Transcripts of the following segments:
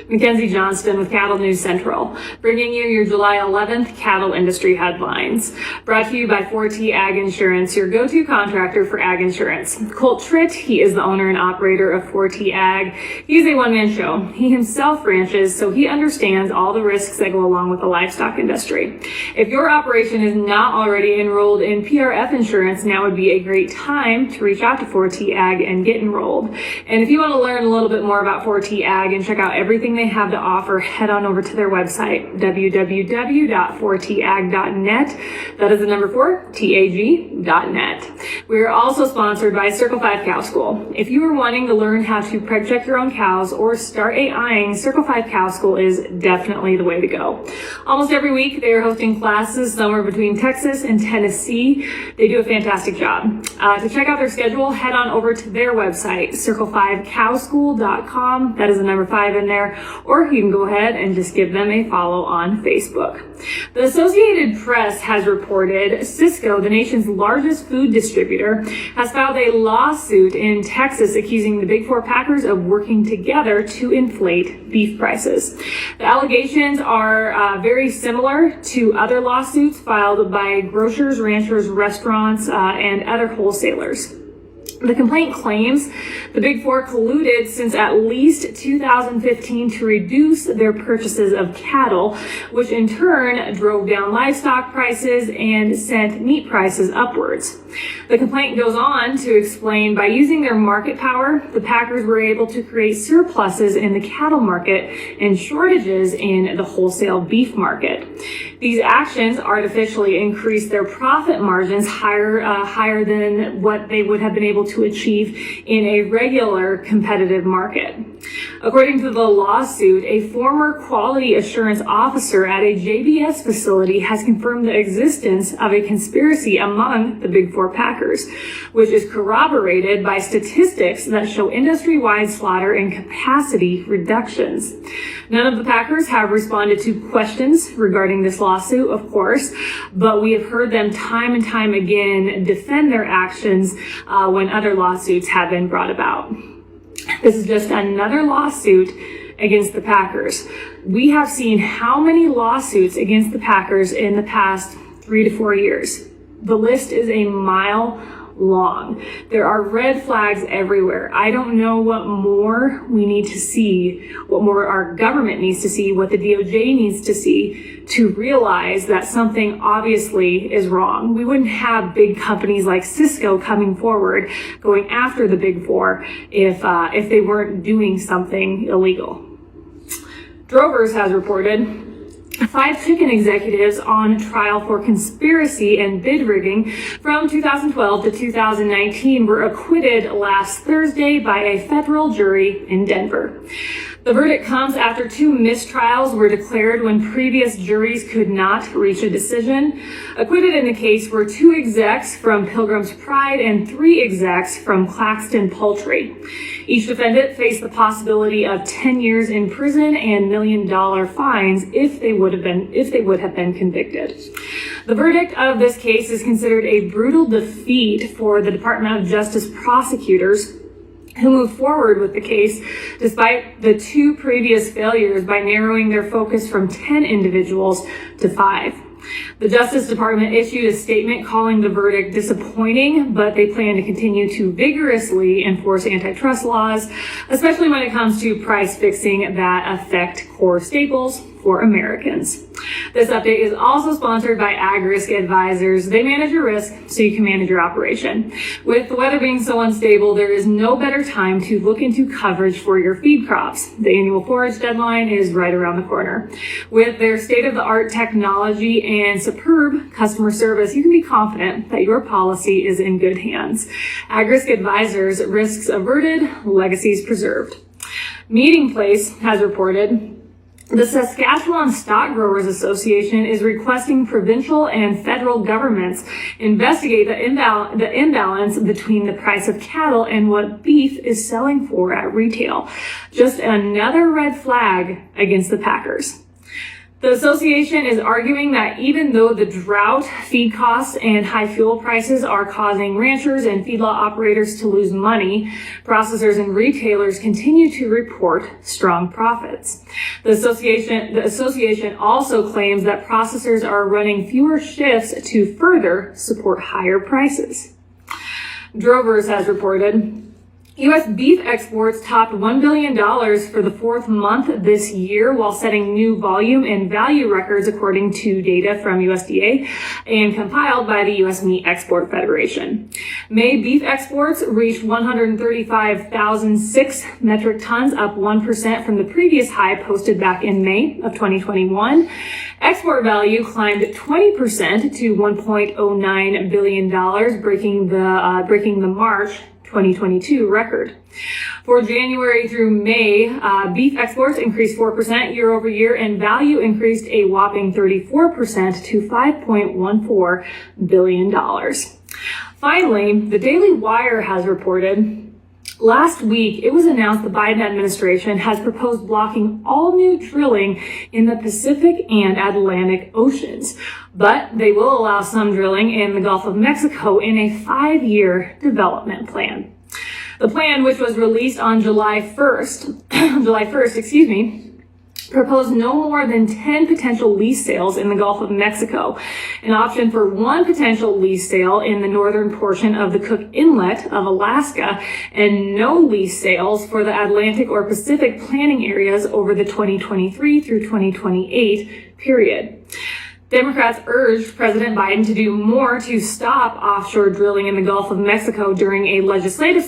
Mackenzie Johnston with Cattle News Central, bringing you your July 11th cattle industry headlines. Brought to you by 4T Ag Insurance, your go-to contractor for ag insurance. Colt Tritt, he is the owner and operator of 4T Ag. He's a one-man show. He himself ranches, so he understands all the risks that go along with the livestock industry. If your operation is not already enrolled in PRF insurance, now would be a great time to reach out to 4T Ag and get enrolled. And if you want to learn a little bit more about 4T Ag and check out everything they have to offer, head on over to their website, www.4tag.net. That is the number 4tag.net. We are also sponsored by Circle 5 Cow School. If you are wanting to learn how to preg check your own cows or start AIing, Circle 5 Cow School is definitely the way to go. Almost every week they are hosting classes somewhere between Texas and Tennessee. They do a fantastic job. To check out their schedule, head on over to their website, circle5cowschool.com. That is the number 5 in there. Or you can go ahead and just give them a follow on Facebook. The Associated Press has reported Sysco, the nation's largest food distributor, has filed a lawsuit in Texas accusing the Big Four packers of working together to inflate beef prices. The allegations are very similar to other lawsuits filed by grocers, ranchers, restaurants, and other wholesalers. The complaint claims the Big Four colluded since at least 2015 to reduce their purchases of cattle, which in turn drove down livestock prices and sent meat prices upwards. The complaint goes on to explain by using their market power, the packers were able to create surpluses in the cattle market and shortages in the wholesale beef market. These actions artificially increased their profit margins higher than what they would have been able to achieve in a regular competitive market. According to the lawsuit, a former quality assurance officer at a JBS facility has confirmed the existence of a conspiracy among the Big Four packers, which is corroborated by statistics that show industry-wide slaughter and capacity reductions. None of the packers have responded to questions regarding this lawsuit, of course, but we have heard them time and time again defend their actions when other lawsuits have been brought about. This is just another lawsuit against the packers. We have seen how many lawsuits against the packers in the past 3 to 4 years. The list is a mile long. There are red flags everywhere. I don't know what more we need to see, what more our government needs to see, what the DOJ needs to see to realize that something obviously is wrong. We wouldn't have big companies like Sysco coming forward, going after the Big Four if they weren't doing something illegal. Drovers has reported 5 chicken executives on trial for conspiracy and bid rigging from 2012 to 2019 were acquitted last Thursday by a federal jury in Denver. The verdict comes after 2 mistrials were declared when previous juries could not reach a decision. Acquitted in the case were 2 execs from Pilgrim's Pride and 3 execs from Claxton Poultry. Each defendant faced the possibility of 10 years in prison and $1 million fines if they would have been convicted. The verdict of this case is considered a brutal defeat for the Department of Justice prosecutors, who moved forward with the case despite the 2 previous failures by narrowing their focus from 10 individuals to 5. The Justice Department issued a statement calling the verdict disappointing, but they plan to continue to vigorously enforce antitrust laws, especially when it comes to price fixing that affect core staples for Americans. This update is also sponsored by Ag Risk Advisors. They manage your risk so you can manage your operation. With the weather being so unstable, there is no better time to look into coverage for your feed crops. The annual forage deadline is right around the corner. With their state-of-the-art technology and superb customer service, you can be confident that your policy is in good hands. Ag Risk Advisors, risks averted, legacies preserved. Meeting Place has reported the Saskatchewan Stock Growers Association is requesting provincial and federal governments investigate the imbalance between the price of cattle and what beef is selling for at retail. Just another red flag against the packers. The association is arguing that even though the drought, feed costs, and high fuel prices are causing ranchers and feedlot operators to lose money, processors and retailers continue to report strong profits. The association also claims that processors are running fewer shifts to further support higher prices. Drovers has reported U.S. beef exports topped $1 billion for the fourth month this year, while setting new volume and value records according to data from USDA and compiled by the U.S. Meat Export Federation. May beef exports reached 135,006 metric tons, up 1% from the previous high posted back in May of 2021. Export value climbed 20% to $1.09 billion, breaking the March 2022 record. For January through May, beef exports increased 4% year over year, and value increased a whopping 34% to $5.14 billion. Finally, the Daily Wire has reported last week, it was announced the Biden administration has proposed blocking all new drilling in the Pacific and Atlantic Oceans, but they will allow some drilling in the Gulf of Mexico in a 5-year development plan. The plan, which was released on July 1st, proposed no more than 10 potential lease sales in the Gulf of Mexico, an option for one potential lease sale in the northern portion of the Cook Inlet of Alaska, and no lease sales for the Atlantic or Pacific planning areas over the 2023 through 2028 period. Democrats urged President Biden to do more to stop offshore drilling in the Gulf of Mexico during a legislative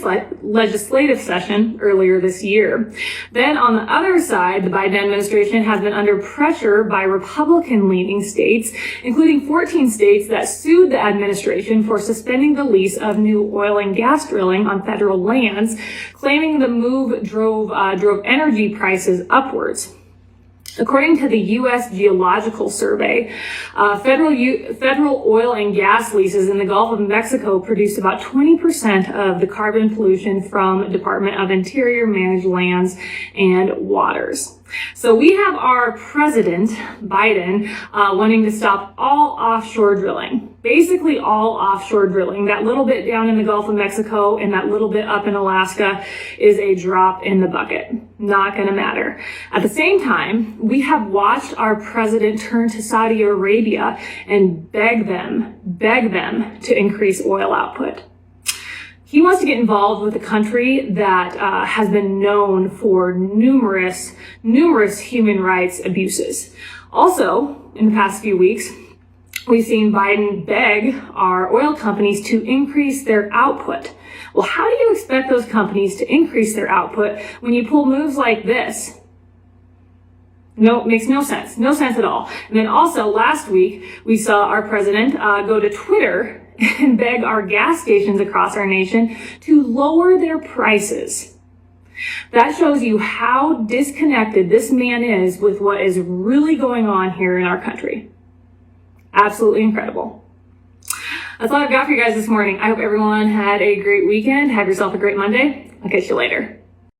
session earlier this year. Then on the other side, the Biden administration has been under pressure by Republican-leaning states, including 14 states that sued the administration for suspending the lease of new oil and gas drilling on federal lands, claiming the move drove energy prices upwards. According to the U.S. Geological Survey, federal oil and gas leases in the Gulf of Mexico produce about 20% of the carbon pollution from Department of Interior managed lands and waters. So we have our president, Biden, wanting to stop all offshore drilling. Basically all offshore drilling. That little bit down in the Gulf of Mexico and that little bit up in Alaska is a drop in the bucket. Not going to matter. At the same time, we have watched our president turn to Saudi Arabia and beg them to increase oil output. He wants to get involved with a country that has been known for numerous human rights abuses. Also, in the past few weeks, we've seen Biden beg our oil companies to increase their output. Well, how do you expect those companies to increase their output when you pull moves like this? No, it makes no sense. No sense at all. And then also last week, we saw our president go to Twitter and beg our gas stations across our nation to lower their prices. That shows you how disconnected this man is with what is really going on here in our country. Absolutely incredible. That's all I've got for you guys this morning. I hope everyone had a great weekend. Have yourself a great Monday. I'll catch you later.